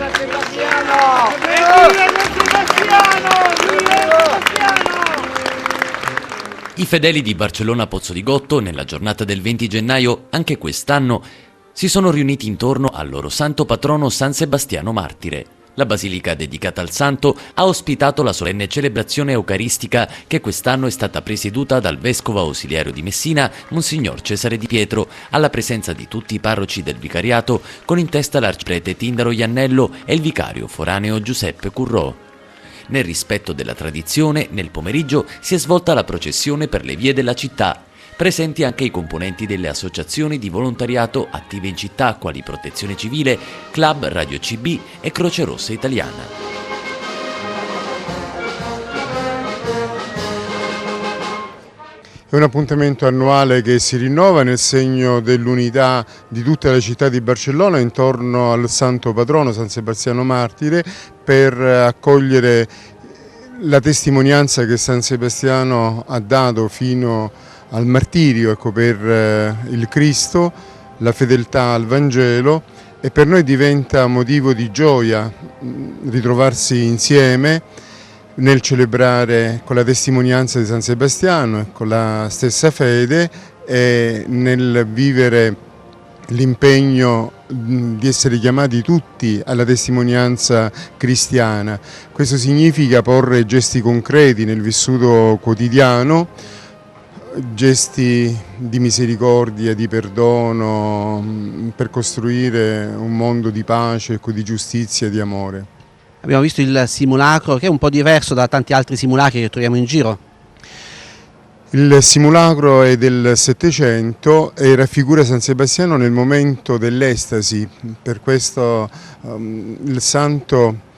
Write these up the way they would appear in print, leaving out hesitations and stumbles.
San Sebastiano! Viva San Sebastiano! Viva San Sebastiano! I fedeli di Barcellona Pozzo di Gotto, nella giornata del 20 gennaio, anche quest'anno, si sono riuniti intorno al loro santo patrono San Sebastiano Martire. La basilica dedicata al santo ha ospitato la solenne celebrazione eucaristica che quest'anno è stata presieduta dal vescovo ausiliario di Messina, Monsignor Cesare Di Pietro, alla presenza di tutti i parroci del vicariato, con in testa l'arciprete Tindaro Iannello e il vicario foraneo Giuseppe Currò. Nel rispetto della tradizione, nel pomeriggio si è svolta la processione per le vie della città. Presenti anche i componenti delle associazioni di volontariato attive in città quali Protezione Civile, Club Radio CB e Croce Rossa Italiana. È un appuntamento annuale che si rinnova nel segno dell'unità di tutta la città di Barcellona intorno al santo patrono San Sebastiano Martire, per accogliere la testimonianza che San Sebastiano ha dato fino al martirio, ecco, per il Cristo, la fedeltà al Vangelo, e per noi diventa motivo di gioia ritrovarsi insieme nel celebrare con la testimonianza di San Sebastiano e con la stessa fede, e nel vivere l'impegno di essere chiamati tutti alla testimonianza cristiana. Questo significa porre gesti concreti nel vissuto quotidiano, gesti di misericordia, di perdono, per costruire un mondo di pace, di giustizia e di amore. Abbiamo visto il simulacro, che è un po' diverso da tanti altri simulacri che troviamo in giro. Il simulacro è del Settecento e raffigura San Sebastiano nel momento dell'estasi. Per questo il santo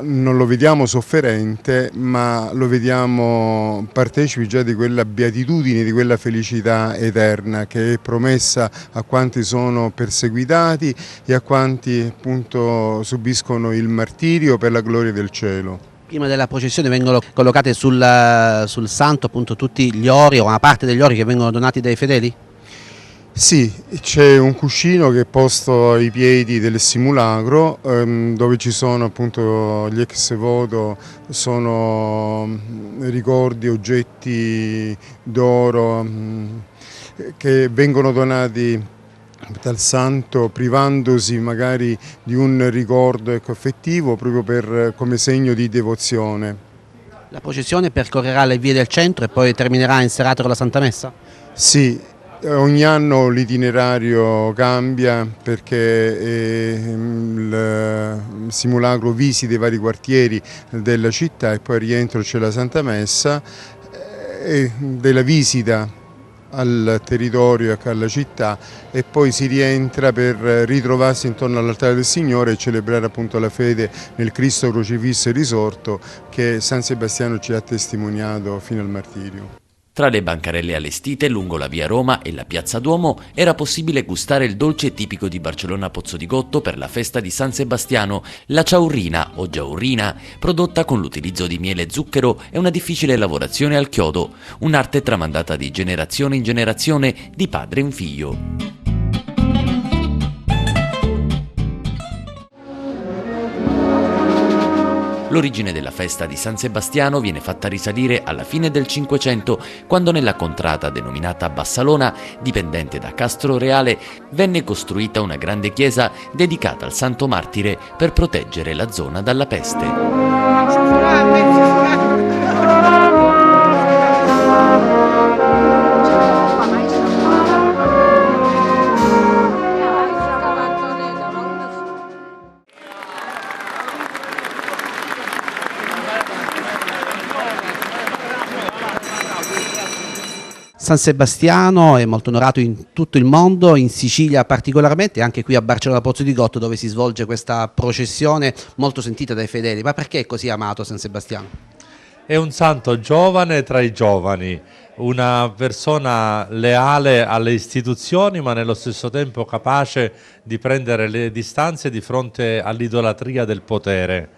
non lo vediamo sofferente, ma lo vediamo partecipi già di quella beatitudine, di quella felicità eterna che è promessa a quanti sono perseguitati e a quanti appunto subiscono il martirio per la gloria del cielo. Prima della processione vengono collocate sul santo appunto tutti gli ori o una parte degli ori che vengono donati dai fedeli? Sì, c'è un cuscino che è posto ai piedi del simulacro, dove ci sono appunto gli ex voto, sono ricordi, oggetti d'oro che vengono donati dal santo, privandosi magari di un ricordo affettivo, proprio come segno di devozione. La processione percorrerà le vie del centro e poi terminerà in serata con la Santa Messa? Sì. Ogni anno l'itinerario cambia perché il simulacro visita i vari quartieri della città e poi al rientro c'è la Santa Messa, e della visita al territorio e alla città, e poi si rientra per ritrovarsi intorno all'altare del Signore e celebrare appunto la fede nel Cristo crocifisso e risorto che San Sebastiano ci ha testimoniato fino al martirio. Tra le bancarelle allestite lungo la via Roma e la piazza Duomo era possibile gustare il dolce tipico di Barcellona Pozzo di Gotto per la festa di San Sebastiano, la ciaurrina o giaurrina, prodotta con l'utilizzo di miele e zucchero e una difficile lavorazione al chiodo, un'arte tramandata di generazione in generazione, di padre in figlio. L'origine della festa di San Sebastiano viene fatta risalire alla fine del Cinquecento, quando nella contrada denominata Bassalona, dipendente da Castro Reale, venne costruita una grande chiesa dedicata al Santo Martire per proteggere la zona dalla peste. San Sebastiano è molto onorato in tutto il mondo, in Sicilia particolarmente, e anche qui a Barcellona Pozzo di Gotto, dove si svolge questa processione molto sentita dai fedeli. Ma perché è così amato San Sebastiano? È un santo giovane tra i giovani, una persona leale alle istituzioni ma nello stesso tempo capace di prendere le distanze di fronte all'idolatria del potere.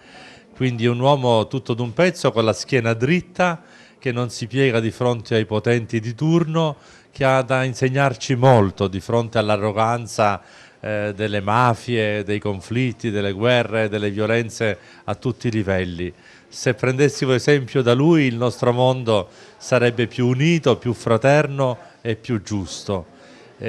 Quindi un uomo tutto d'un pezzo, con la schiena dritta, che non si piega di fronte ai potenti di turno, che ha da insegnarci molto di fronte all'arroganza delle mafie, dei conflitti, delle guerre, delle violenze a tutti i livelli. Se prendessimo esempio da lui, il nostro mondo sarebbe più unito, più fraterno e più giusto.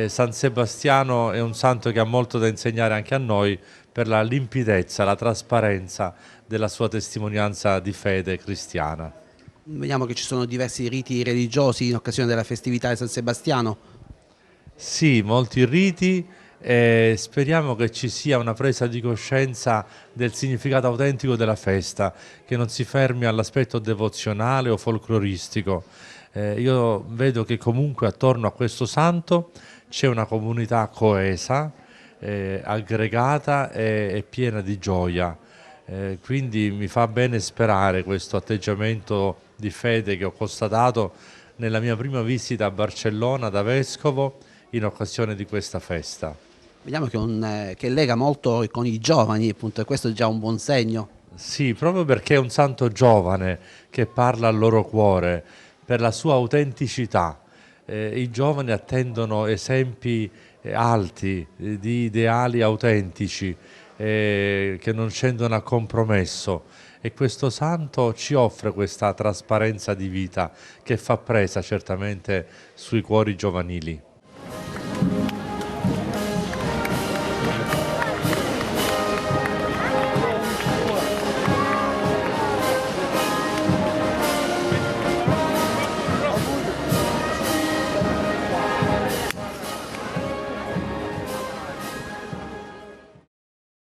San Sebastiano è un santo che ha molto da insegnare anche a noi per la limpidezza, la trasparenza della sua testimonianza di fede cristiana. Vediamo che ci sono diversi riti religiosi in occasione della festività di San Sebastiano. Sì, molti riti, e speriamo che ci sia una presa di coscienza del significato autentico della festa, che non si fermi all'aspetto devozionale o folcloristico. Io vedo che comunque attorno a questo santo c'è una comunità coesa, aggregata e piena di gioia. Quindi mi fa bene sperare questo atteggiamento di fede che ho constatato nella mia prima visita a Barcellona da vescovo in occasione di questa festa. Vediamo che lega molto con i giovani, appunto, e questo è già un buon segno. Sì, proprio perché è un santo giovane che parla al loro cuore per la sua autenticità. I giovani attendono esempi alti, di ideali autentici, che non scendono a compromesso, e questo santo ci offre questa trasparenza di vita che fa presa certamente sui cuori giovanili.